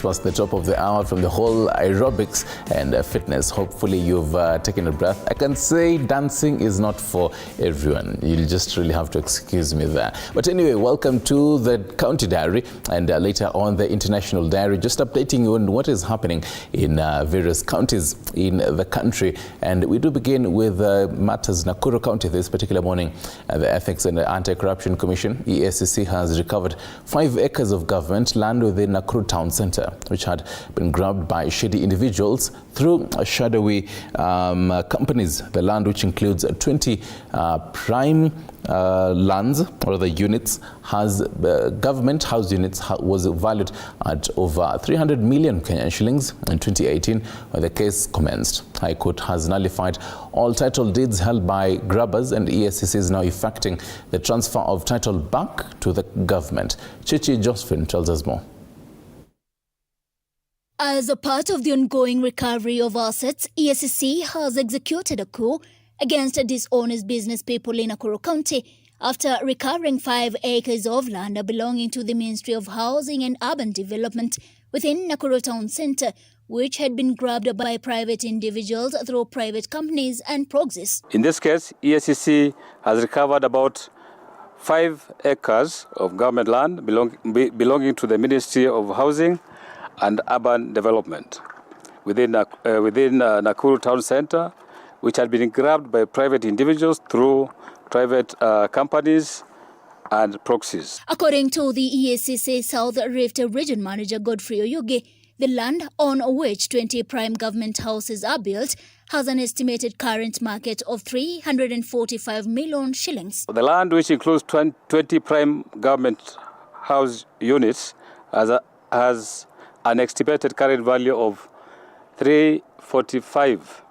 past the top of the hour from the whole aerobics and fitness. Hopefully you've taken a breath. I can say dancing is not for everyone. You'll just really have to excuse me there. But anyway, welcome to the County Diary and later on the International Diary, just updating you on what is happening in various counties in the country. And we do begin with matters Nakuru County this particular morning. The Ethics and Anti-Corruption Commission, EACC, has recovered 5 acres of government land within Nakuru town centre, which had been grabbed by shady individuals through shadowy companies. The land, which includes 20 prime lands or the units, has government house units, was valued at over 300 million Kenyan shillings in 2018 when the case commenced. High Court has nullified all title deeds held by grabbers, and EACC is now effecting the transfer of title back to the government. Chichi Josephine tells us more. As a part of the ongoing recovery of assets, EACC has executed a coup against dishonest business people in Nakuru County after recovering 5 acres of land belonging to the Ministry of Housing and Urban Development within Nakuru Town Centre, which had been grabbed by private individuals through private companies and proxies. In this case, EACC has recovered about 5 acres of government land belonging to the Ministry of Housing and Urban Development within Nakuru Town Centre, which had been grabbed by private individuals through private companies and proxies. According to the EACC South Rift Region Manager Godfrey Oyugi, the land on which 20 prime government houses are built has an estimated current market of 345 million shillings. The land, which includes 20 prime government house units, has an estimated current value of 345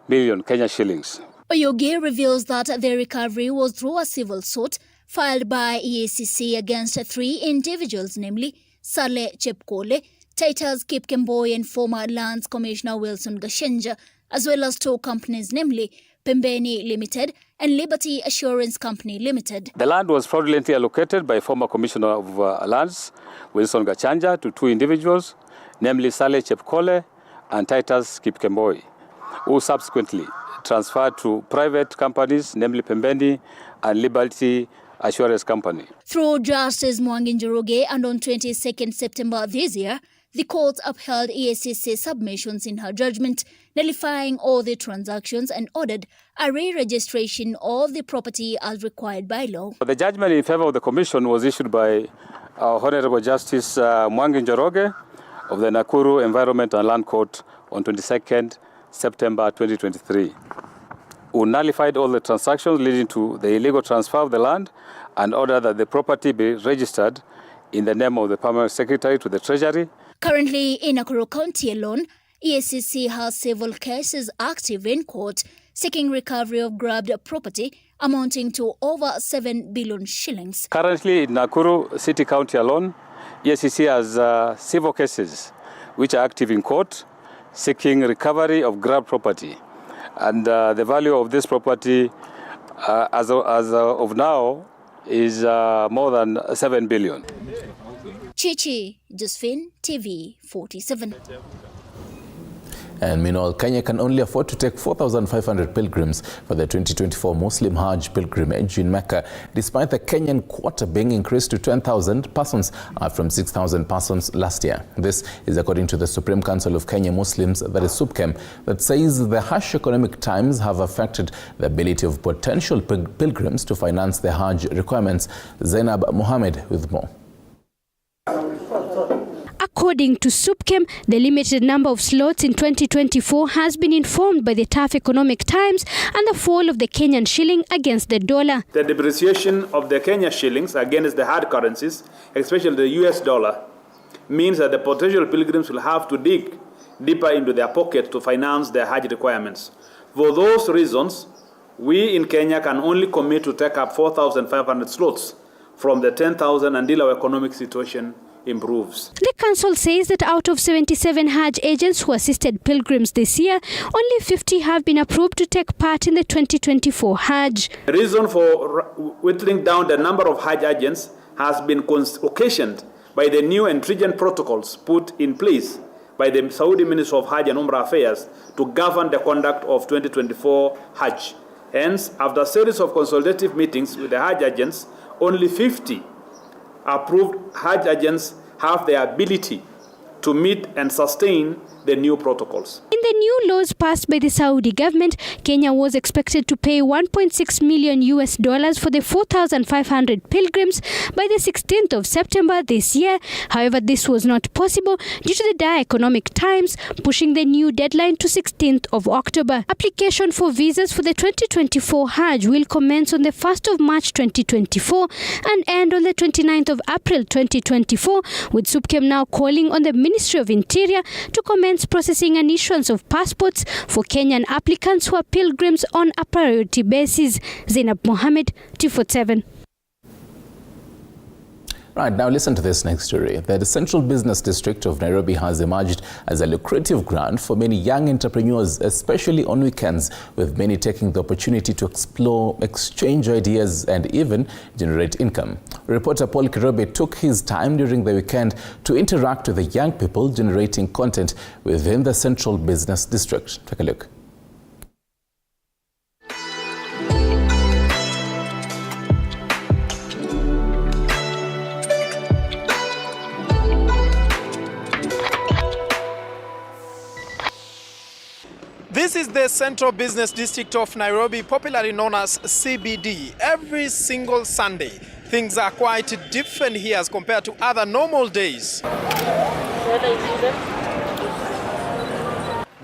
million Kenya shillings. Oyugi reveals that the recovery was through a civil suit filed by EACC against 3 individuals, namely Sale Chepkole, Titus Kipkemboi and former Lands Commissioner Wilson Gashenja, as well as 2 companies, namely Pembeni Limited and Liberty Assurance Company Limited. The land was fraudulently allocated by former Commissioner of Lands, Wilson Gachanja, to 2 individuals, namely Sale Chepkole and Titus Kipkemboi, who subsequently transferred to private companies, namely Pembeni and Liberty Assurance Company. Through Justice Mwangi Njoroge, and on 22nd September this year, the court upheld EACC submissions in her judgment, nullifying all the transactions and ordered a re-registration of the property as required by law. The judgment in favor of the Commission was issued by our Honorable Justice Mwangi Njoroge of the Nakuru Environment and Land Court on 22nd September 2023, who nullified all the transactions leading to the illegal transfer of the land and ordered that the property be registered in the name of the Permanent Secretary to the Treasury. Currently, in Nakuru County alone, EACC has several cases active in court seeking recovery of grabbed property amounting to over 7 billion shillings. Currently, in Nakuru City County alone, EACC has several cases which are active in court seeking recovery of grabbed property. And the value of this property as of now is more than 7 billion. Chichi Josephine, TV 47. And meanwhile, Kenya can only afford to take 4,500 pilgrims for the 2024 Muslim Hajj pilgrimage in Mecca, despite the Kenyan quota being increased to 10,000 persons from 6,000 persons last year. This is according to the Supreme Council of Kenya Muslims, that is SUPKEM, that says the harsh economic times have affected the ability of potential pilgrims to finance their Hajj requirements. Zainab Mohammed with more. According to SUPKEM, the limited number of slots in 2024 has been informed by the tough economic times and the fall of the Kenyan shilling against the dollar. The depreciation of the Kenyan shillings against the hard currencies, especially the US dollar, means that the potential pilgrims will have to dig deeper into their pocket to finance their Hajj requirements. For those reasons, we in Kenya can only commit to take up 4,500 slots from the 10,000 until our economic situation improves. The council says that out of 77 Hajj agents who assisted pilgrims this year, only 50 have been approved to take part in the 2024 Hajj. The reason for whittling down the number of Hajj agents has been occasioned by the new and stringent protocols put in place by the Saudi Ministry of Hajj and Umrah Affairs to govern the conduct of 2024 Hajj. Hence, after a series of consultative meetings with the Hajj agents, only 50 approved Hajj agents have the ability to meet and sustain the new protocols. In the new laws passed by the Saudi government, Kenya was expected to pay $1.6 million for the 4,500 pilgrims by the 16th of September this year. However, this was not possible due to the dire economic times, pushing the new deadline to 16th of October. Application for visas for the 2024 Hajj will commence on the 1st of March 2024 and end on the 29th of April 2024, with SUPKEM now calling on the Ministry of Interior to commence processing and issuance of passports for Kenyan applicants who are pilgrims on a priority basis. Zainab Mohammed, T47. Right, now listen to this next story. The Central Business District of Nairobi has emerged as a lucrative ground for many young entrepreneurs, especially on weekends, with many taking the opportunity to explore, exchange ideas and even generate income. Reporter Paul Kirobe took his time during the weekend to interact with the young people generating content within the Central Business District. Take a look. This is the Central Business District of Nairobi, popularly known as CBD. Every single Sunday, things are quite different here as compared to other normal days.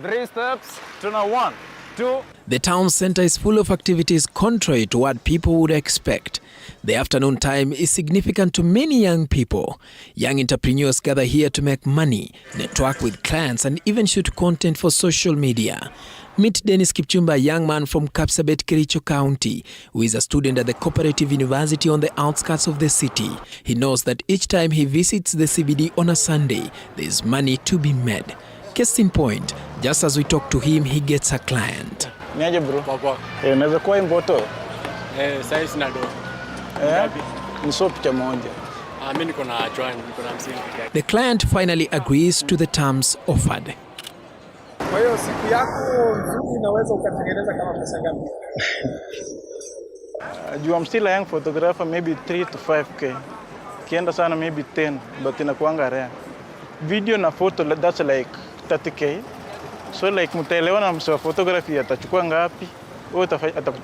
3 steps, turn on 1, 2. The town center is full of activities contrary to what people would expect. The afternoon time is significant to many young people. Young entrepreneurs gather here to make money, network with clients, and even shoot content for social media. Meet Dennis Kipchumba, a young man from Kapsabet, Kericho County, who is a student at the Cooperative University on the outskirts of the city. He knows that each time he visits the CBD on a Sunday, there is money to be made. Case in point, just as we talk to him, he gets a client. Niaje bro? Papa. Unaweza kuwa imboto? Sasa sina do. Niso picha moja. Mimi niko na join, niko na 50. The client finally agrees to the terms offered. Kwa hiyo siku yako nzuri unaweza ukatengeneza kama pesa ngapi? I'm still a young photographer, maybe 3 to 5k. Kienda sana maybe 10, but inakuanga rare. Video na photo, that's like 30k. So like mtaelewana na mswa photography atachukua ngapi, wewe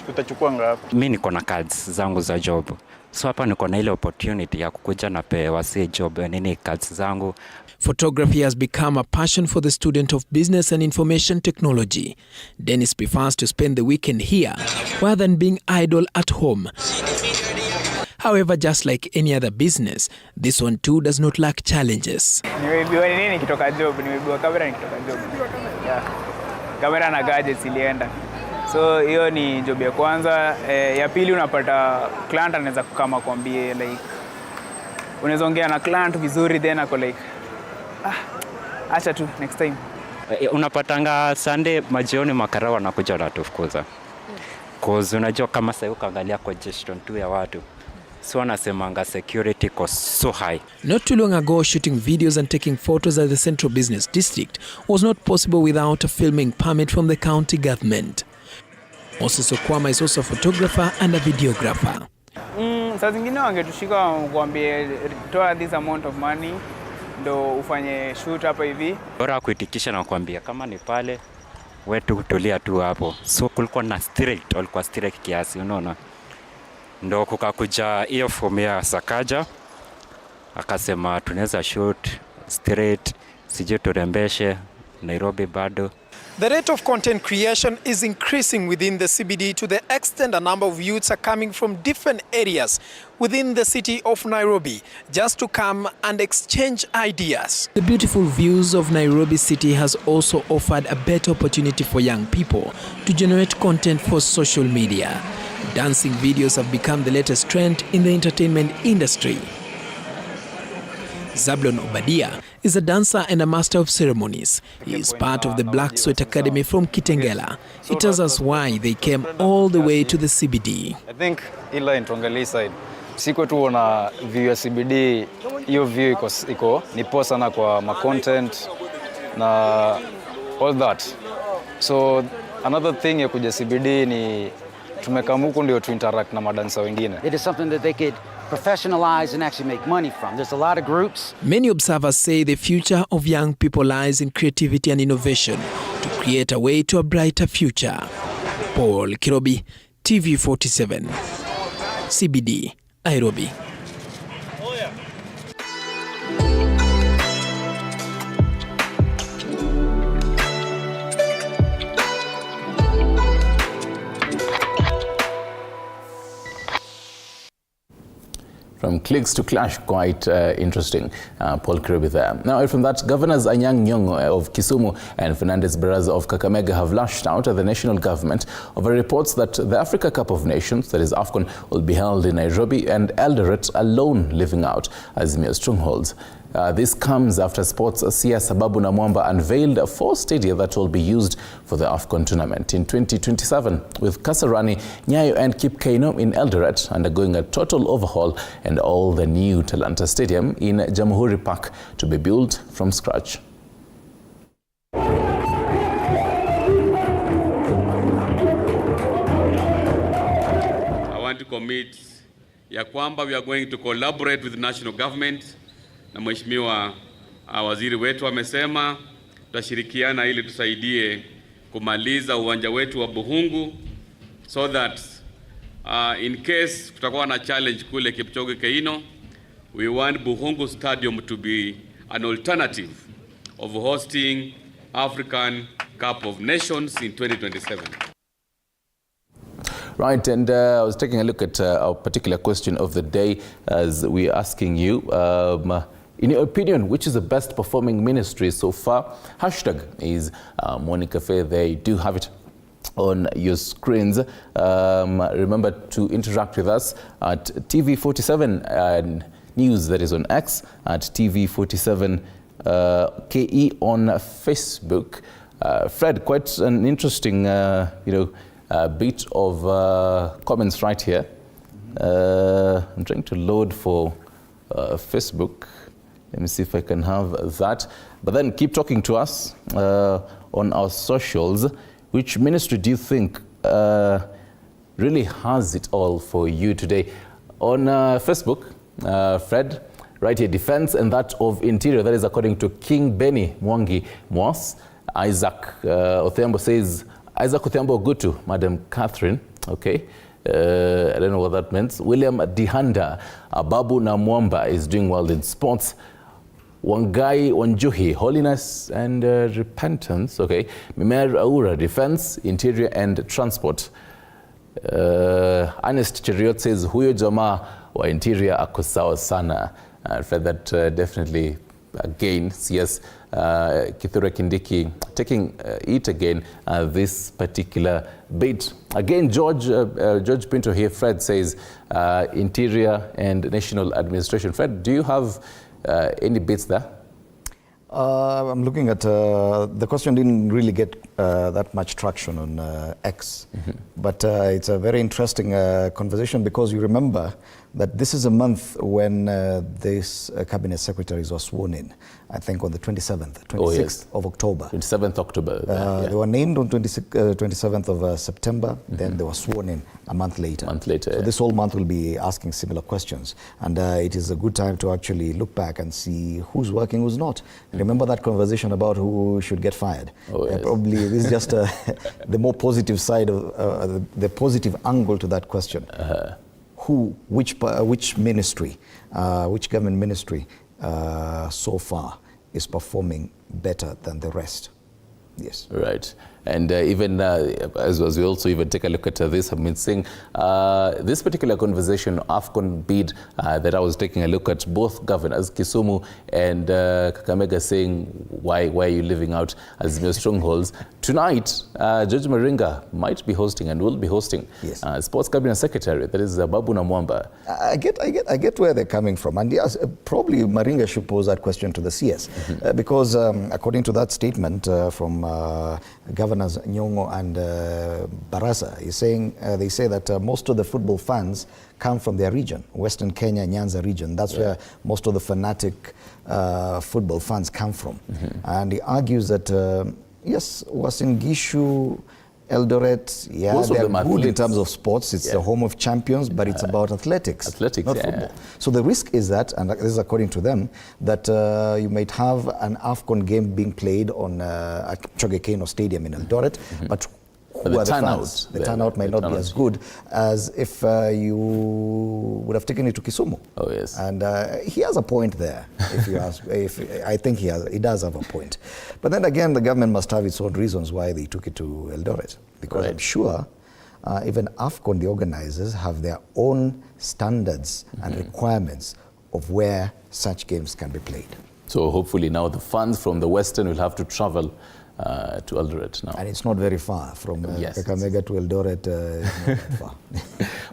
utachukua ngapi. Mimi niko na cards zangu za job. So hapa niko na ile opportunity ya kukuja na pewa si job nini cards zangu. Photography has become a passion for the student of business and information technology. Dennis prefers to spend the weekend here rather than being idle at home. However, just like any other business, this one too does not lack challenges. Nimeibiwa nini nikitoka job, nimeibiwa kamera nikitoka job. Kamera na gadgets ilienda. So hiyo ni job ya kwanza. Ya pili unapata client anaweza kukama kwambie like unaweza ongea na client vizuri then ako like acha tu next time. Unapatanga Sunday majioni makarao wanakuja natufukuza. Cause unajua kama sasa ukaangalia congestion tu ya watu. So wanasemanga security cost so high. Not too long ago, shooting videos and taking photos at the Central Business District was not possible without a filming permit from the county government. Moses Okwama is also a photographer and a videographer. Saa zingine wangetushika kuambie toa this amount of money ndo ufanye shoot hapa hivi. Bora kuitikisha na kuambia kama ni pale wetu tulia tu hapo. So kulikuwa na strict, walikuwa strict kiasi unaona. Ndo kukakuja hiyo fomu ya Sakaja akasema tunaweza shoot straight sije turembeshe Nairobi bado. The rate of content creation is increasing within the CBD to the extent a number of youths are coming from different areas within the city of Nairobi just to come and exchange ideas. The beautiful views of Nairobi city has also offered a better opportunity for young people to generate content for social media. Dancing videos have become the latest trend in the entertainment industry. Zablon Obadia is a dancer and a master of ceremonies. He is part of the Black Sweat Academy from Kitengela. He tells us why they came all the way to the CBD. I think ila in Tongali side, Siko tu na view ya CBD, hiyo view iko ni poa sana kwa ma content na all that. So another thing ya kuja CBD ni tumekamuku ndio to interact na madansa wengine. It is something that they could professionalize and actually make money from. There's a lot of groups. Many observers say the future of young people lies in creativity and innovation to create a way to a brighter future. Paul Kirobi, TV47, CBD, Nairobi. From clicks to clash, quite interesting. Paul Kirobi there. Now, from that, Governors Anyang' Nyong'o of Kisumu and Fernandez Baraza of Kakamega have lashed out at the national government over reports that the Africa Cup of Nations, that is AFCON, will be held in Nairobi and Eldoret alone leaving out Azimio strongholds. This comes after Sports CS Babu Namwamba unveiled 4 stadia that will be used for the AFCON tournament in 2027, with Kasarani, Nyayo and Kip Keino in Eldoret undergoing a total overhaul and all the new Talanta Stadium in Jamhuri Park to be built from scratch. I want to commit ya kwamba we are going to collaborate with the national government. Na mheshimiwa waziri wetu amesema tutashirikiana ili tusaidie kumaliza uwanja wetu wa Buhungu so that in case kutakuwa na challenge kule Kipchoge Keino, we want Buhungu Stadium to be an alternative of hosting African Cup of Nations in 2027. Right, and I was taking a look at our particular question of the day as we're asking you, in your opinion, which is the best performing ministry so far? Hashtag is Morning Cafe. They do have it on your screens. Remember to interact with us at TV47 News, that is on X, at TV47 KE on Facebook. Fred, quite an interesting, bit of comments right here. I'm trying to load for Facebook. Let me see if I can have that. But then keep talking to us on our socials. Which ministry do you think really has it all for you today? On Facebook, Fred, right here, Defense and that of Interior. That is according to King Benny Mwangi Mwas. Isaac Othiambo says, Isaac Othiambo Gutu, Madam Catherine. Okay. I don't know what that means. William Dihanda, Babu Namwamba is doing well in sports. Wangai Wanjuhi, Holiness and Repentance. Okay. Mimer Aura, Defense, Interior and Transport. Ernest Cheriot says, Huyo Jamaa wa Interior ako sawa sana. For that definitely again, CS Kithure Kindiki taking it again, this particular bit. Again, George Pinto here, Fred says, Interior and National Administration. Fred, do you have any bits there? I'm looking at, the question didn't really get that much traction on X, but it's a very interesting conversation because you remember that this is a month when this cabinet secretaries were sworn in, I think on the 26th of October. 27th October. They were named on 27th of September, then they were sworn in a month later. So this whole month will be asking similar questions. And it is a good time to actually look back and see who's working, who's not. Remember that conversation about who should get fired? Probably this is just the more positive side of the positive angle to that question. Which ministry, which government ministry so far is performing better than the rest? Yes. Right. And even as we also even take a look at this, I've been saying this particular conversation, AFCON bid, that I was taking a look at both governors, Kisumu and Kakamega, saying, why are you living out as your strongholds? Tonight, George Maringa might be hosting and will be hosting Sports Cabinet Secretary, that is Babu Namwamba. I get where they're coming from. And yes, probably Maringa should pose that question to the CS. Because according to that statement from Governor Governors Nyong'o and Barasa, is saying, they say that most of the football fans come from their region, Western Kenya, Nyanza region. That's where most of the fanatic football fans come from. And he argues that, yes, Uasin Gishu, Eldoret, they're good in terms of sports. It's the home of champions, but it's about athletics, not football. So the risk is that, and this is according to them, that you might have an AFCON game being played on at Choge Keino Stadium in Eldoret, but who are the fans? The turnout might not be as good as if you would have taken it to Kisumu. Oh yes, and he has a point there. If you ask, I think he does have a point. But then again, the government must have its own reasons why they took it to Eldoret, because I'm sure even AFCON, the organizers, have their own standards and requirements of where such games can be played. So hopefully now the fans from the Western will have to travel to Eldoret now. And it's not very far from Kakamega to Eldoret. It's not that far.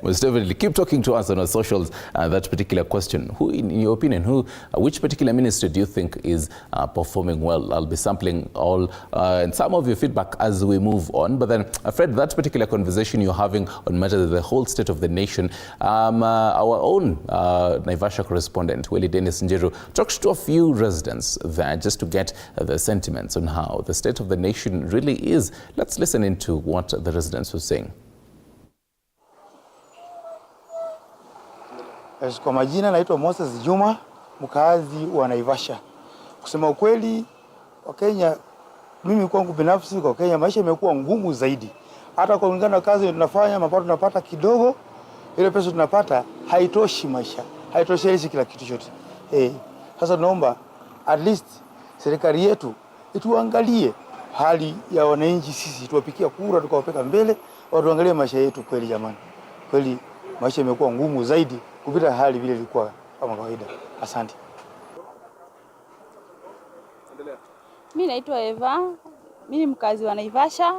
Well, definitely keep talking to us on our socials. That particular question: who, in your opinion, which particular ministry do you think is performing well? I'll be sampling all and some of your feedback as we move on. But then, Fred, that particular conversation you're having on matters of the whole state of the nation, our own Naivasha correspondent, Willie Dennis Njeru, talked to a few residents there just to get the sentiments on how the state of the nation really is. Let's listen into what the residents were saying. Kwa majina naitwa Moses Juma, mkazi wa Naivasha. Kusema ukweli, Wakenya, mimi kwangu binafsi kwa Kenya maisha imekuwa ngumu zaidi. Hata kwa kulingana na kazi tunafanya, mapato tunapata kidogo, ile pesa tunapata haitoshi maisha. Haitoshelezi kila kitu chote. Sasa tunaomba at least serikali yetu ituangalie hali ya wananchi, sisi tuwapikia kura tukawapeka mbele, watuangalie maisha yetu kweli jamani. Kweli maisha imekuwa ngumu zaidi kupita hali vile ilikuwa kama kawaida. Asante. Mimi naitwa Eva. Mimi mkazi wa Naivasha.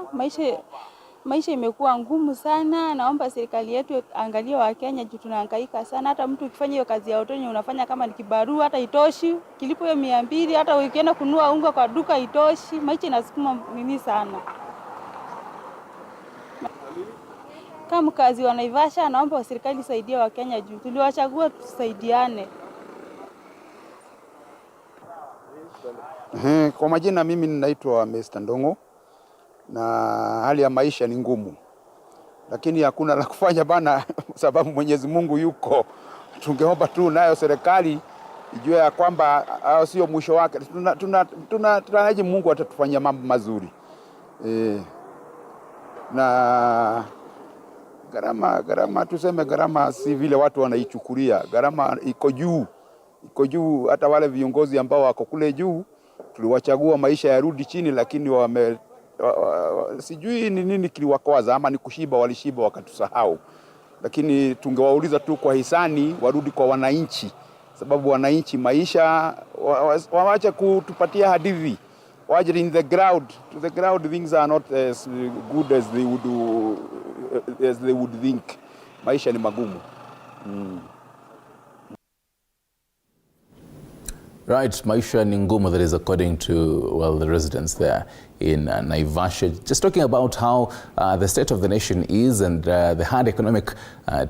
Maisha imekuwa ngumu sana. Naomba serikali yetu angalie Wakenya juu tunahangaika sana. Hata mtu ukifanya hiyo kazi ya hoteli unafanya kama ni kibarua, hata itoshi. Kilipo hiyo 200, hata ukienda kununua unga kwa duka itoshi. Maisha inasukuma mimi sana. Kama mkazi wa Naivasha, naomba serikali isaidie Wakenya juu tuliwachagua tusaidiane. Kwa majina mimi ninaitwa Mr. Ndongo, na hali ya maisha ni ngumu. Lakini hakuna la kufanya bana sababu Mwenyezi Mungu yuko. Tungeomba tu nayo serikali ijue ya kwamba sio mwisho wake. Tunataraji Mungu atatufanyia mambo mazuri. Na gharama tuseme gharama si vile watu wanaichukulia. Gharama iko juu, hata wale viongozi ambao wako kule juu tuliwachagua maisha yarudi chini, lakini sijui ni nini kiliwakwaza, ama ni kushiba, walishiba wakatusahau. Lakini tungewauliza tu kwa hisani warudi kwa wananchi, sababu wananchi maisha waache kutupatia hadithi. Waje in the ground, to the ground things are not as good as they would think. Maisha ni magumu. Right, maisha ni ngumu, that is according to, the residents there in Naivasha. Just talking about how the state of the nation is and the hard economic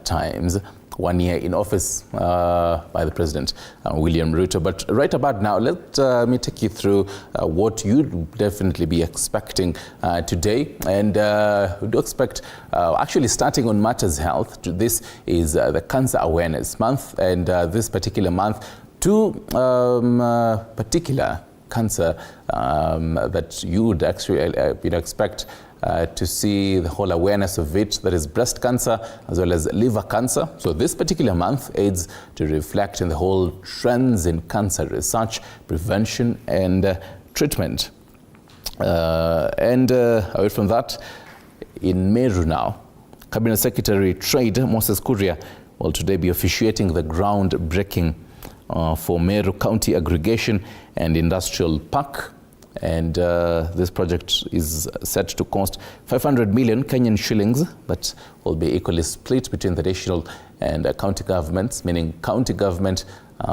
times. 1 year in office by the President, William Ruto. But right about now, let me take you through what you'd definitely be expecting today. And we do expect, actually starting on Matters Health, this is the Cancer Awareness Month. And this particular month, two particular cancer that you would actually expect to see the whole awareness of it, that is breast cancer as well as liver cancer. So this particular month aids to reflect in the whole trends in cancer research, prevention and treatment. Away from that, in Meru now, Cabinet Secretary Trade Moses Kuria will today be officiating the groundbreaking for Meru County Aggregation and Industrial Park. And this project is set to cost 500 million Kenyan shillings, but will be equally split between the national and county governments, meaning county government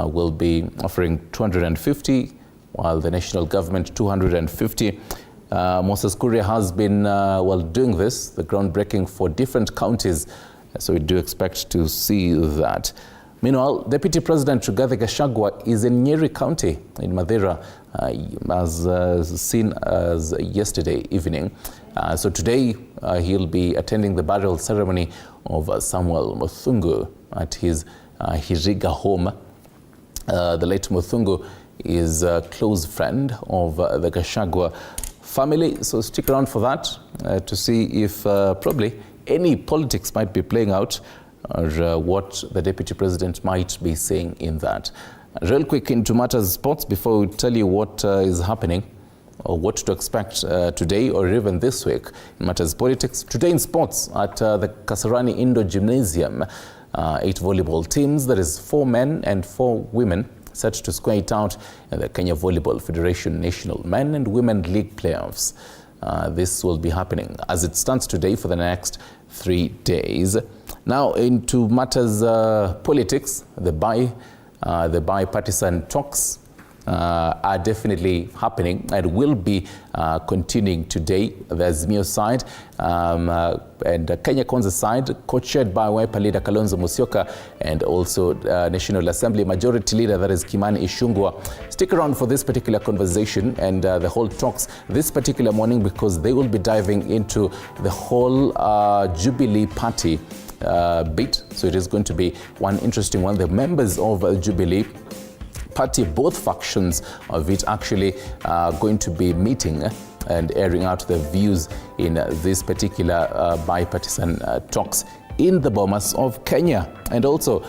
will be offering 250, while the national government 250. Moses Kuria has been, doing this, the groundbreaking for different counties. So we do expect to see that. Meanwhile, Deputy President Rigathi Gachagua is in Nyeri County in Madeira, as seen as yesterday evening. So today, he'll be attending the burial ceremony of Samuel Muthungu at his Hiriga home. The late Muthungu is a close friend of the Gachagua family. So stick around for that to see if probably any politics might be playing out, or what the Deputy President might be saying in that. Real quick into matters sports before we tell you what is happening or what to expect today or even this week in matters politics. Today in sports at the Kasarani Indoor Gymnasium, 8 volleyball teams, that is 4 men and 4 women, set to square it out in the Kenya Volleyball Federation National Men and Women League playoffs. This will be happening as it stands today for the next 3 days. Now into matters politics, the bipartisan talks are definitely happening and will be continuing today. The Azimio side and Kenya Kwanza side, co-chaired by Wiper leader Kalonzo Musyoka and also National Assembly Majority Leader, that is Kimani Ichung'wah. Stick around for this particular conversation and the whole talks this particular morning, because they will be diving into the whole Jubilee Party bit. So it is going to be one interesting one. The members of Jubilee Party, both factions of it, actually going to be meeting and airing out their views in this particular bipartisan talks in the Bomas of Kenya. And also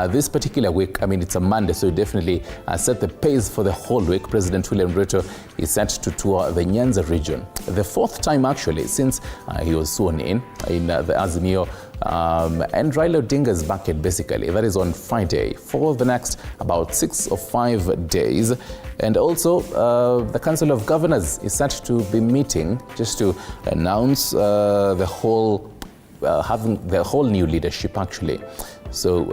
this particular week, I mean, it's a Monday, so definitely set the pace for the whole week. President William Ruto is set to tour the Nyanza region, the 4th time actually since he was sworn in the Azimio and Raila Odinga's bucket, basically. That is on Friday for the next about 6 or 5 days. And also the Council of Governors is set to be meeting just to announce the whole having the whole new leadership, actually. So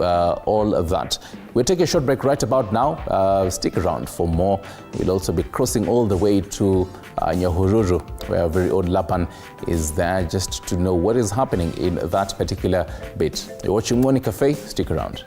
all of that. We'll take a short break right about now. Stick around for more. We'll also be crossing all the way to Nyahururu, where our very own Lapan is there, just to know what is happening in that particular bit. You're watching Morning Cafe. Stick around.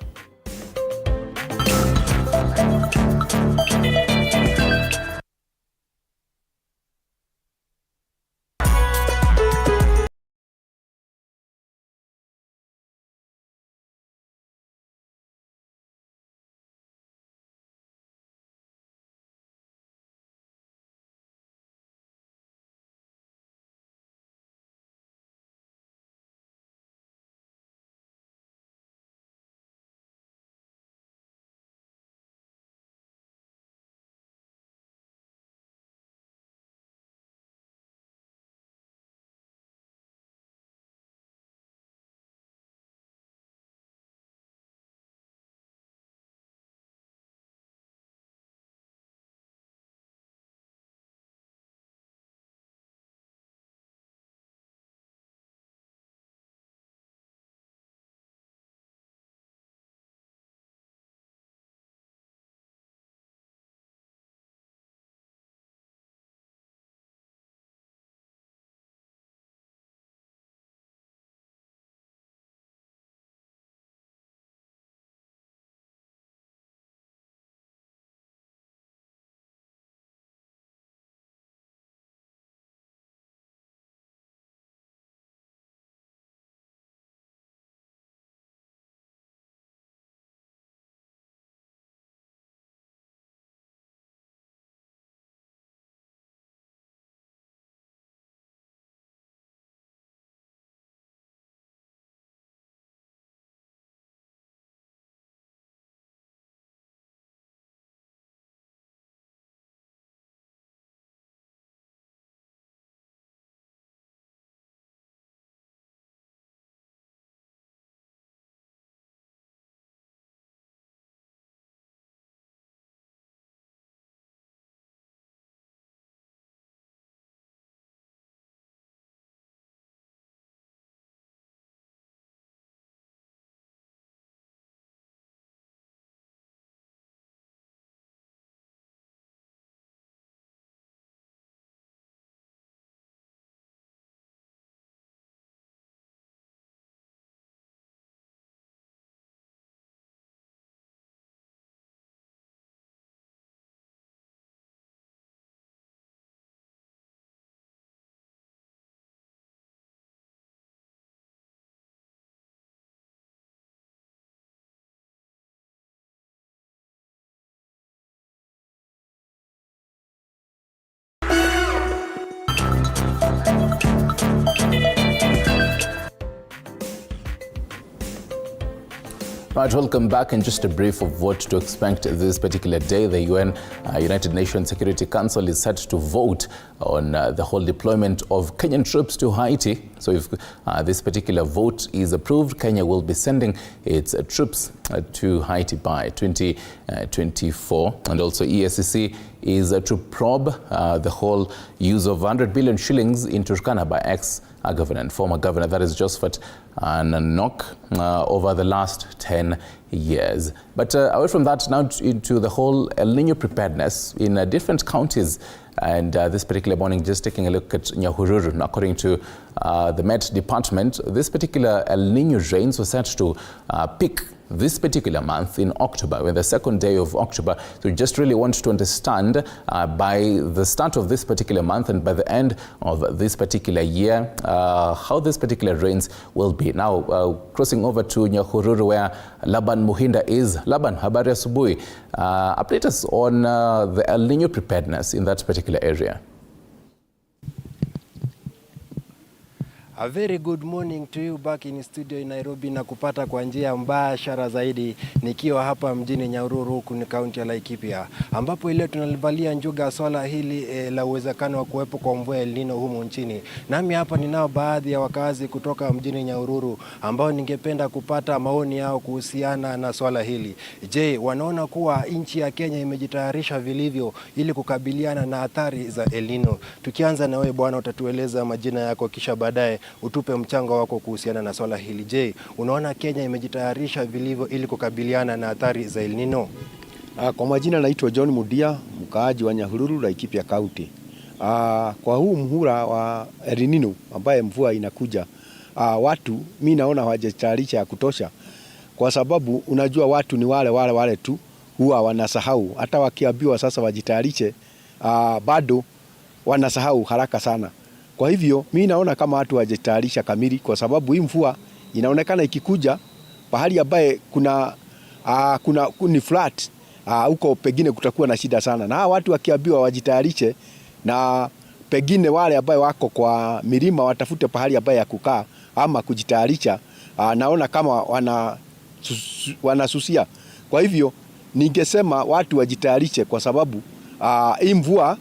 Right, welcome back, and just a brief of what to expect this particular day. The United Nations Security Council is set to vote on the whole deployment of Kenyan troops to Haiti. So if this particular vote is approved, Kenya will be sending its troops to Haiti by 2024. And also EACC is to probe the whole use of 100 billion shillings in Turkana by ex-governor and former governor, that is Josephat Nanok, over the last 10 years. But away from that, now into the whole El Nino preparedness in different counties. And this particular morning, just taking a look at Nyahururu. According to the Met Department, this particular El Nino rains were set to peak this particular month in October, when the second day of October. So we just really want to understand by the start of this particular month and by the end of this particular year, how this particular rains will be. Now, crossing over to Nyahururu, where Laban Muhinda is. Laban, habari asubuhi. Update us on the El Nino preparedness in that particular area. A very good morning to you back in studio in Nairobi, na kupata kwa njia mbashara zaidi nikiwa hapa mjini Nyahururu, huku ni kaunti ya Laikipia, ambapo ile tunalivalia njuga swala hili la uwezekano wa kuwepo kwa mvua El Nino humu nchini. Nami hapa ninao baadhi ya wakazi kutoka mjini Nyahururu ambao ningependa kupata maoni yao kuhusiana na swala hili. Je, wanaona kuwa nchi ya Kenya imejitayarisha vilivyo ili kukabiliana na athari za El Nino? Tukianza na wewe bwana, utatueleza majina yako kisha baadaye utupe mchango wako kuhusiana na swala hili. Je, unaona Kenya imejitayarisha vilivyo ili kukabiliana na athari za El Nino? Kwa majina naitwa John Mudia, mkaaji wa Nyahururu, Laikipia County. Kwa huu mhula wa El Nino ambaye mvua inakuja, watu mimi naona hawajatayarisha kutosha, kwa sababu unajua watu ni wale tu huwa wanasahau. Hata wakiambiwa sasa wajitayarishe, bado wanasahau haraka sana. Kwa hivyo mimi naona kama watu hawajatayarisha kamili, kwa sababu hii mvua inaonekana ikikuja pahali ambaye kuna ni flat, huko pengine kutakuwa na shida sana. Na watu wakiambiwa wajitayarishe, na pengine wale ambao wako kwa milima watafute pahali ambaye ya kukaa ama kujitayarisha, naona kama wanasusia. Kwa hivyo ningesema watu wajitayarishe, kwa sababu hii mvua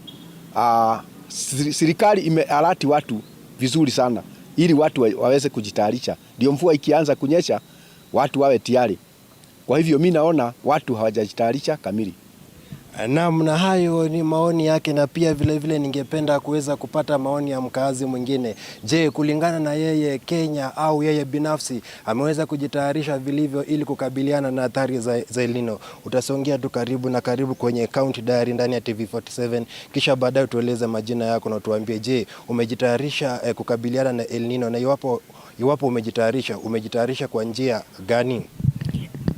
serikali imealati watu vizuri sana ili watu waweze kujitayarisha, ndio mvua ikianza kunyesha watu wawe tayari. Kwa hivyo mimi naona watu hawajajitayarisha kamili. Naam, na hayo ni maoni yake, na pia vile ningependa kuweza kupata maoni ya mkazi mwingine. Je, kulingana na yeye, Kenya au yeye binafsi ameweza kujitayarisha vilivyo ili kukabiliana na athari za El Nino? Utasongea tu karibu kwenye County Diary ndani ya TV47, kisha baadaye tueleze majina yako na tuambie, je, umejitayarisha kukabiliana na El Nino, na iwapo umejitayarisha kwa njia gani?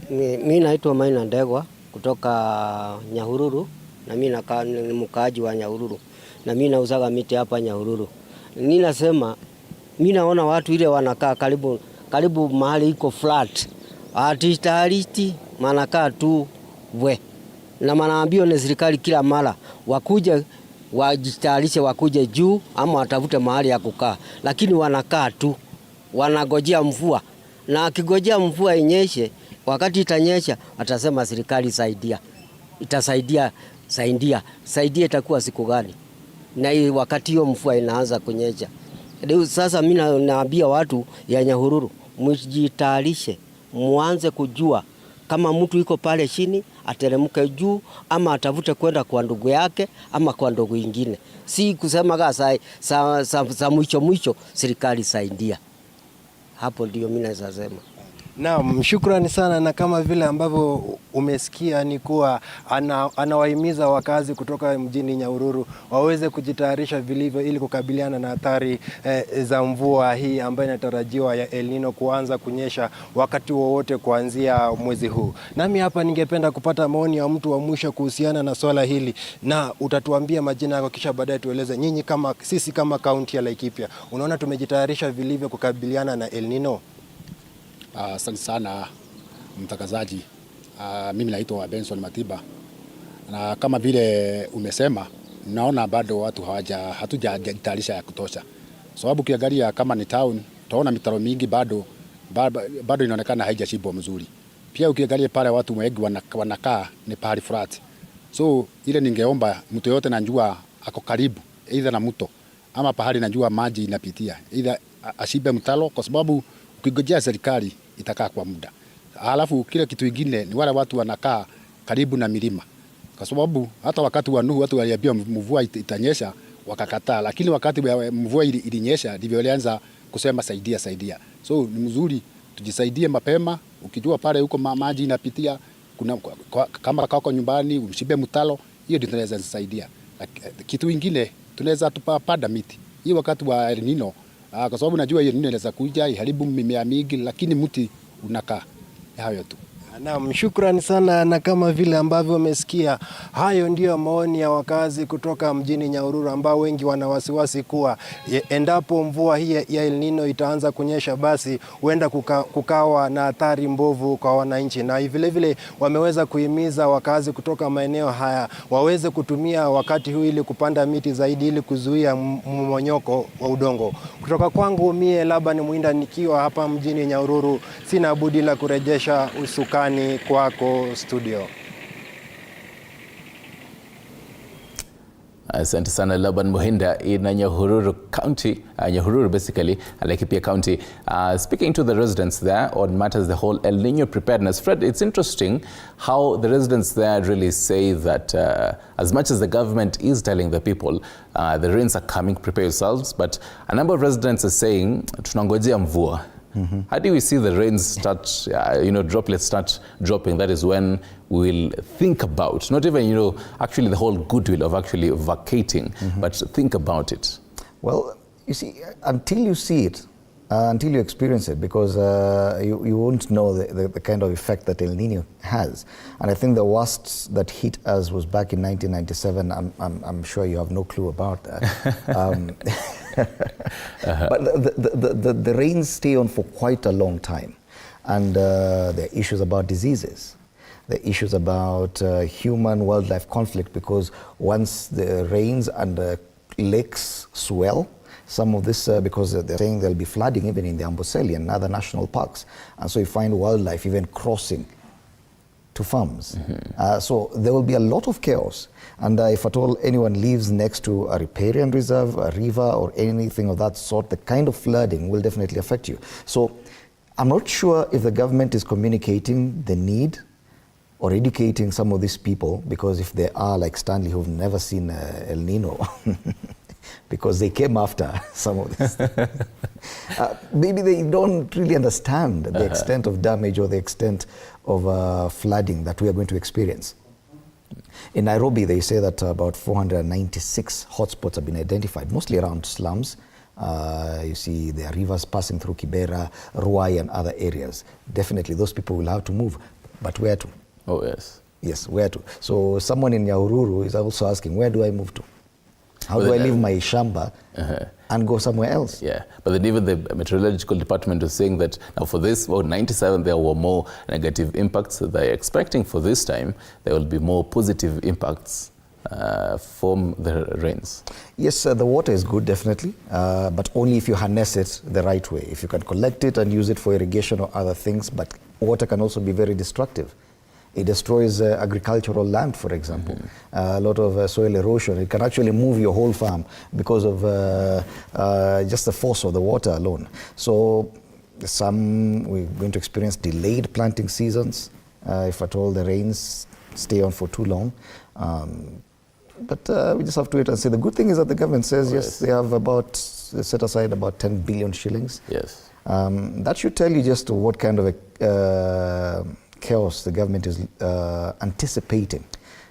Mimi naitwa Maina Ndegwa kutoka Nyahururu, na mimi ni mkaaji wa Nyahururu, na mimi nauzaga miti hapa Nyahururu. Ninasema mimi naona watu ile wanakaa karibu mahali iko flat, atitaristi manakaa tu na manaambio na serikali kila mara wakuje wajitayarishe, wakuje juu ama watafute mahali ya kukaa, lakini wanakaa tu wanagojea mvua, na akigojea mvua inyeshe, wakati itanyesha atasema serikali saidia. Itasaidia itakuwa siku gani? Na wakati hiyo mvua inaanza kunyesha. Sasa mimi naambia watu ya Nyahururu, mjitayarishe, muanze kujua kama mtu iko pale chini ateremke juu ama atafute kwenda kwa ndugu yake ama kwa ndugu ingine. Si kusema sa mwisho serikali saidia. Hapo ndio mimi naweza sema. Naam, shukrani sana, na kama vile ambavyo umesikia ni kuwa anawahimiza wakazi kutoka mjini Nyahururu waweze kujitayarisha vilivyo ili kukabiliana na athari za mvua hii ambayo inatarajiwa ya El Nino kuanza kunyesha wakati wowote kuanzia mwezi huu. Nami hapa ningependa kupata maoni ya mtu wa mwisho kuhusiana na swala hili, na utatuambia majina yako kisha baadaye tueleze nyinyi sisi kama kaunti ya Laikipia, unaona tumejitayarisha vilivyo kukabiliana na El Nino? Asante sana mtangazaji. Mimi naitwa Benson Matiba, na kama vile umesema, naona bado watu hatujajitayarisha ya kutosha, sababu kiangalia kama ni town, tunaona mitaro mingi bado inaonekana haijachimbwa mzuri. Pia ukiangalia pale watu wengi wanakaa ni pahali flat. So ile ningeomba mtu yote najua ako karibu either na mto ama pahali najua maji inapitia, either ashibe mtalo, kwa sababu ukigojea serikali itakaa kwa muda. Halafu kile kitu kingine ni wale watu wanakaa karibu na milima, kwa sababu hata wakati wa Nuhu watu waliambia mvua itanyesha wakakataa, lakini wakati mvua ilinyesha ndivyo walianza kusema saidia. So ni mzuri tujisaidie mapema, ukijua pale huko maji inapitia, kama kako nyumbani umshibe mtalo, hiyo ndio tunaweza kusaidia. Kitu kingine tunaweza tupanda miti hii wakati wa El Nino, kwa sababu najua hiyo inaweza kuja iharibu mimea mingi, lakini mti unakaa. Hayo tu. Naam, shukrani sana, na kama vile ambavyo umesikia, hayo ndiyo maoni ya wakazi kutoka mjini Nyahururu ambao wengi wana wasiwasi kuwa endapo mvua hii ya El Nino itaanza kunyesha, basi huenda kukawa na athari mbovu kwa wananchi, na vile vile wameweza kuhimiza wakazi kutoka maeneo haya waweze kutumia wakati huu ili kupanda miti zaidi ili kuzuia mmonyoko wa udongo. Kutoka kwangu mie Laban Mwinda nikiwa hapa mjini Nyahururu, sina budi la kurejesha usukani kwako studio. Asante sana Laban Muhinda in Nyahururu County, Nyahururu basically, Laikipia County, speaking to the residents there on matters the whole El Nino preparedness. Fred, it's interesting how the residents there really say that as much as the government is telling the people the rains are coming, prepare yourselves, but a number of residents are saying tunangojea mvua. How do we see the rains start, droplets start dropping? That is when we'll think about, not even, actually the whole goodwill of actually vacating, but think about it. Well, you see, until you see it, until you experience it, because you won't know the kind of effect that El Nino has. And I think the worst that hit us was back in 1997. I'm sure you have no clue about that. But the rains stay on for quite a long time. And there are issues about diseases. There are issues about human-wildlife conflict, because once the rains and the lakes swell, some of this, because they're saying there'll be flooding even in the Amboseli and other national parks. And so you find wildlife even crossing to farms. So there will be a lot of chaos. And if at all anyone lives next to a riparian reserve, a river, or anything of that sort, the kind of flooding will definitely affect you. So I'm not sure if the government is communicating the need or educating some of these people, because if they are like Stanley, who've never seen El Nino, because they came after some of this. Maybe they don't really understand the extent of damage or the extent of flooding that we are going to experience. In Nairobi, they say that about 496 hotspots have been identified, mostly around slums. You see there are rivers passing through Kibera, Ruai and other areas. Definitely those people will have to move, but where to? Oh, yes. Yes, where to? So someone in Nyahururu is also asking, where do I move to? How do I leave my shamba and go somewhere else? Yeah, but then even the meteorological department is saying that now for this, 97, there were more negative impacts. They're expecting for this time, there will be more positive impacts from the rains. Yes, the water is good, definitely, but only if you harness it the right way. If you can collect it and use it for irrigation or other things, but water can also be very destructive. It destroys agricultural land, for example. A lot of soil erosion. It can actually move your whole farm because of just the force of the water alone. So we're going to experience delayed planting seasons if at all the rains stay on for too long. But we just have to wait and see. The good thing is that the government says, yes, they have set aside about 10 billion shillings. Yes. That should tell you just what kind of a chaos the government is anticipating.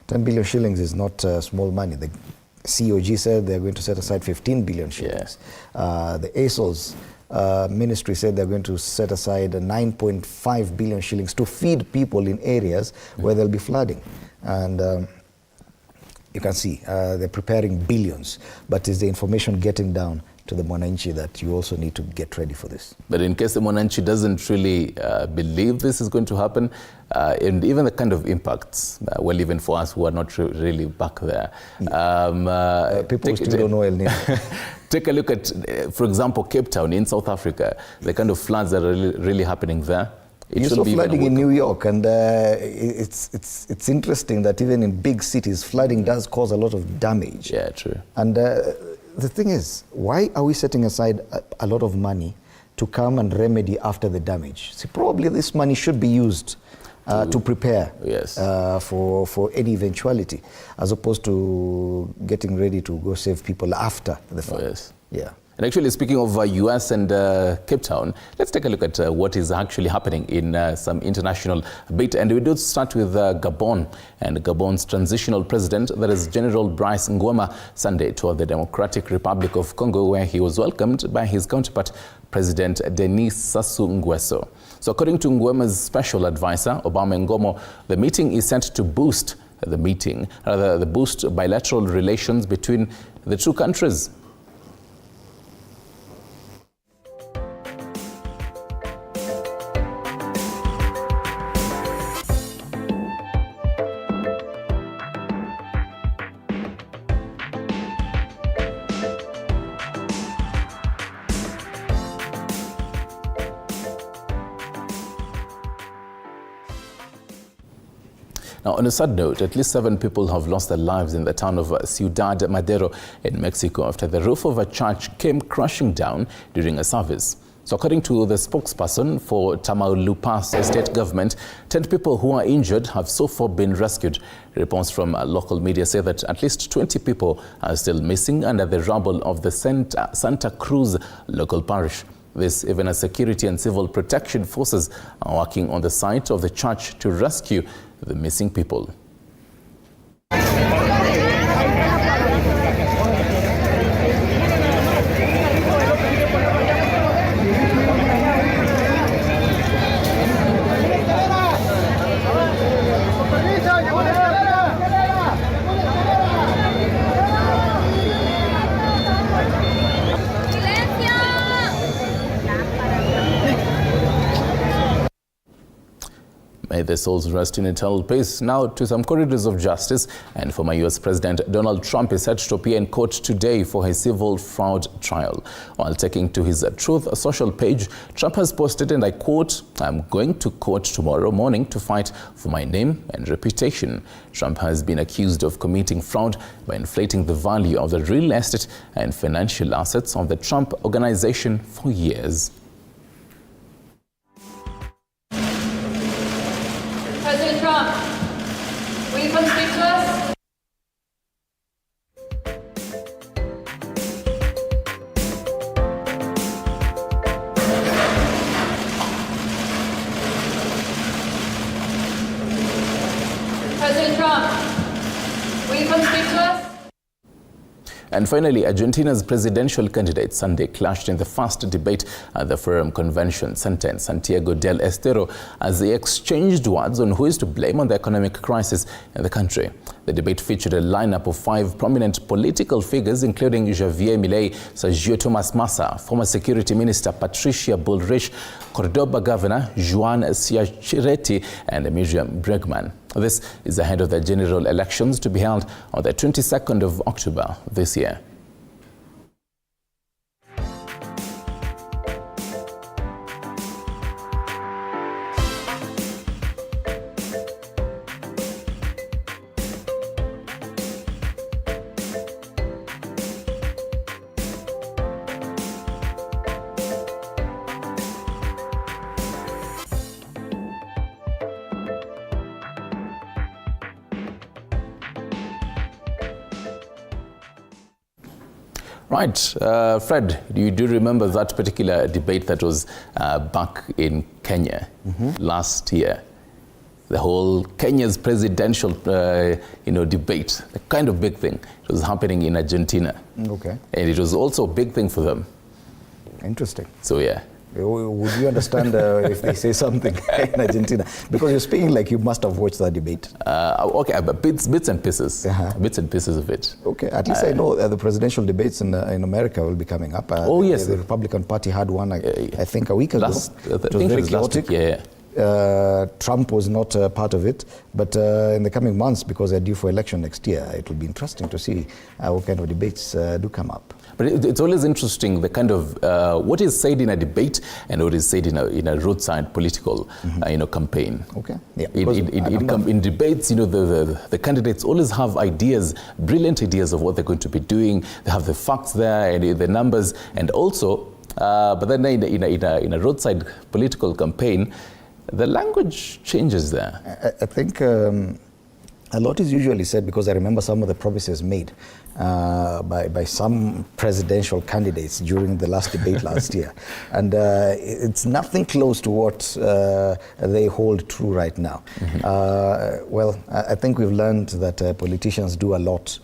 10 billion shillings is not small money. The COG said they're going to set aside 15 billion shillings. The ASOS ministry said they're going to set aside 9.5 billion shillings to feed people in areas where there'll be flooding. And you can see they're preparing billions, but is the information getting down to the Mwananchi that you also need to get ready for this? But in case the Mwananchi doesn't really believe this is going to happen, and even the kind of impacts, well, even for us who are not really back there. People still don't know El Nino. Take a look at, for example, Cape Town in South Africa, the kind of floods that are really happening there. You saw flooding in New York, and it's interesting that even in big cities, flooding does cause a lot of damage. Yeah, true. And the thing is, why are we setting aside a lot of money to come and remedy after the damage? See, probably this money should be used to prepare for any eventuality, as opposed to getting ready to go save people after the fact. Yes. Yeah. And actually, speaking of US and Cape Town, let's take a look at what is actually happening in some international bit. And we do start with Gabon and Gabon's transitional president, that is General Brice Ngoma, Sunday toured the Democratic Republic of Congo, where he was welcomed by his counterpart, President Denis Sassou Nguesso. So according to Nguema's special advisor, Obama Ngomo, the meeting is set to boost boost bilateral relations between the two countries. Now, on a sad note, at least 7 people have lost their lives in the town of Ciudad Madero in Mexico after the roof of a church came crashing down during a service. So according to the spokesperson for Tamaulipas state government, 10 people who are injured have so far been rescued. Reports from local media say that at least 20 people are still missing under the rubble of the Santa Cruz local parish. This even as security and civil protection forces are working on the site of the church to rescue the missing people. May their souls rest in eternal peace. Now to some corridors of justice, and former U.S. President Donald Trump is set to appear in court today for his civil fraud trial. While taking to his Truth social page, Trump has posted, and I quote, "I'm going to court tomorrow morning to fight for my name and reputation." Trump has been accused of committing fraud by inflating the value of the real estate and financial assets of the Trump organization for years. President Trump, will you come speak to us? President Trump, will you come speak to us? And finally, Argentina's presidential candidate Sunday clashed in the first debate at the Forum Convention Center in Santiago del Estero as they exchanged words on who is to blame on the economic crisis in the country. The debate featured a lineup of 5 prominent political figures, including Javier Milei, Sergio Tomas Massa, former Security Minister Patricia Bullrich, Cordoba Governor Juan Ciacheretti, and Miriam Bregman. This is ahead of the general elections to be held on the 22nd of October this year. Right, Fred, you do remember that particular debate that was back in Kenya last year? The whole Kenya's presidential, debate, a kind of big thing. It was happening in Argentina. Okay. And it was also a big thing for them. Interesting. So, yeah. Would you understand if they say something in Argentina? Because you're speaking like you must have watched that debate. Okay, but bits and pieces. Bits and pieces of it. Okay, at least I know the presidential debates in America will be coming up. Oh, yes. The Republican Party had one, I think, a week ago. I think it was very chaotic. Yeah. Trump was not part of it, but in the coming months, because they're due for election next year, it will be interesting to see what kind of debates do come up. But it's always interesting, the kind of what is said in a debate and what is said in a roadside political, campaign. Okay. Yeah. In debates, the candidates always have ideas, brilliant ideas of what they're going to be doing. They have the facts there and the numbers, and also, but then in a roadside political campaign, the language changes there. I think a lot is usually said, because I remember some of the promises made by some presidential candidates during the last debate last year. And it's nothing close to what they hold true right now. Well, I think we've learned that politicians do a lot,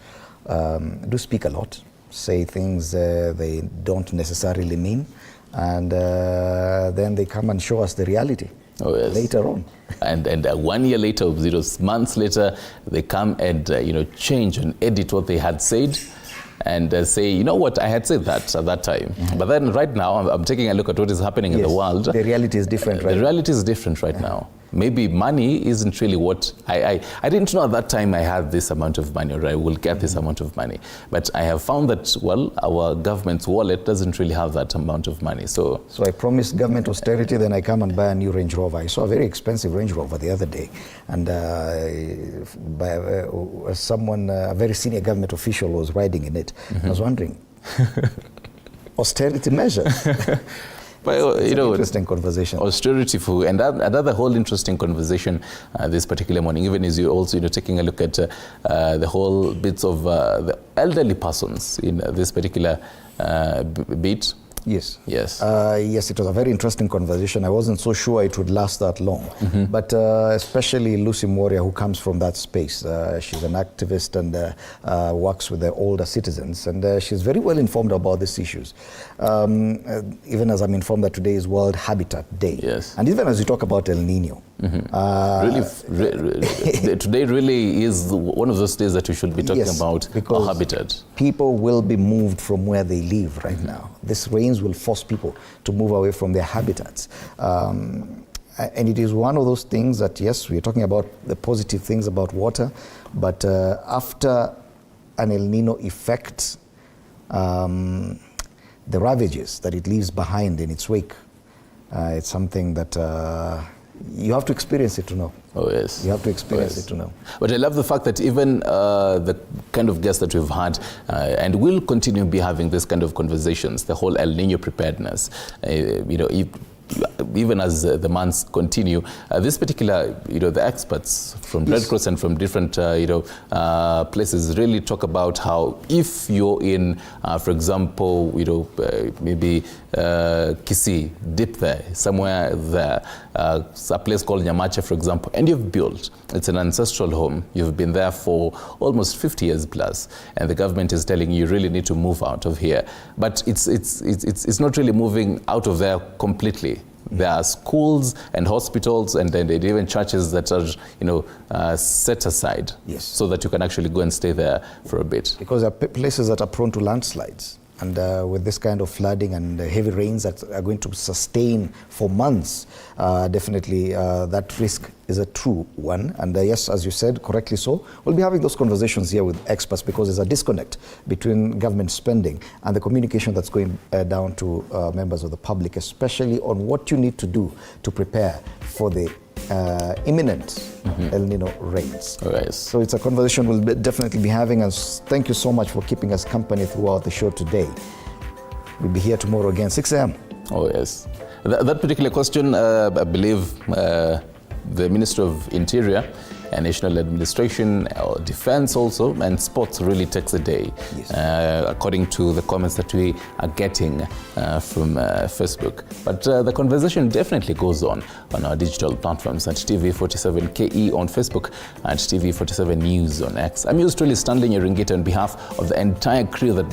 do speak a lot, say things they don't necessarily mean, and then they come and show us the reality. Oh, yes. Later on. And 1 year later, months later, they come and change and edit what they had said and say, you know what, I had said that at that time. But then right now, I'm taking a look at what is happening in the world. The reality is different right now. The reality is different right now. Maybe money isn't really what I didn't know at that time I had this amount of money, or I will get this amount of money. But I have found that, well, our government's wallet doesn't really have that amount of money. So I promised government austerity, then I come and buy a new Range Rover. I saw a very expensive Range Rover the other day, and someone, a very senior government official, was riding in it. I was wondering, austerity measures. But, interesting conversation. Austerity for, and another whole interesting conversation this particular morning, even as you're also taking a look at the whole bits of the elderly persons in this particular bit. Yes. Yes. Yes, it was a very interesting conversation. I wasn't so sure it would last that long. But especially Lucy Moria, who comes from that space. She's an activist and works with the older citizens. And she's very well informed about these issues. Even as I'm informed that today is World Habitat Day. Yes. And even as you talk about El Nino. Today really is one of those days that we should be talking about our habitat. People will be moved from where they live right now. This rains will force people to move away from their habitats. And it is one of those things that, yes, we're talking about the positive things about water, but after an El Nino effect, the ravages that it leaves behind in its wake, it's something that you have to experience it to know. Oh, yes. You have to experience it to know. But I love the fact that even the kind of guests that we've had and will continue to be having this kind of conversations, the whole El Nino preparedness, even as the months continue, this particular, the experts from Red Cross and from different, places really talk about how if you're in, for example, maybe Kisii, deep there, somewhere there, a place called Nyamache, for example, and you've built, it's an ancestral home, you've been there for almost 50 years plus, and the government is telling you really need to move out of here. But it's not really moving out of there completely. There are schools and hospitals and then even churches that are set aside, so that you can actually go and stay there for a bit. Because there are places that are prone to landslides. And with this kind of flooding and heavy rains that are going to sustain for months, definitely that risk is a true one. And yes, as you said, correctly so, we'll be having those conversations here with experts, because there's a disconnect between government spending and the communication that's going down to members of the public, especially on what you need to do to prepare for the imminent El Nino rains. So it's a conversation we'll definitely be having, and thank you so much for keeping us company throughout the show today. We'll be here tomorrow again, 6 a.m. Oh, yes. That particular question, I believe the Minister of Interior and National Administration, Defense also, and Sports really takes the day, according to the comments that we are getting from Facebook. But the conversation definitely goes on our digital platforms at TV47KE on Facebook and TV47 News on X. I'm yours truly, Stanley Nyeringita, on behalf of the entire crew that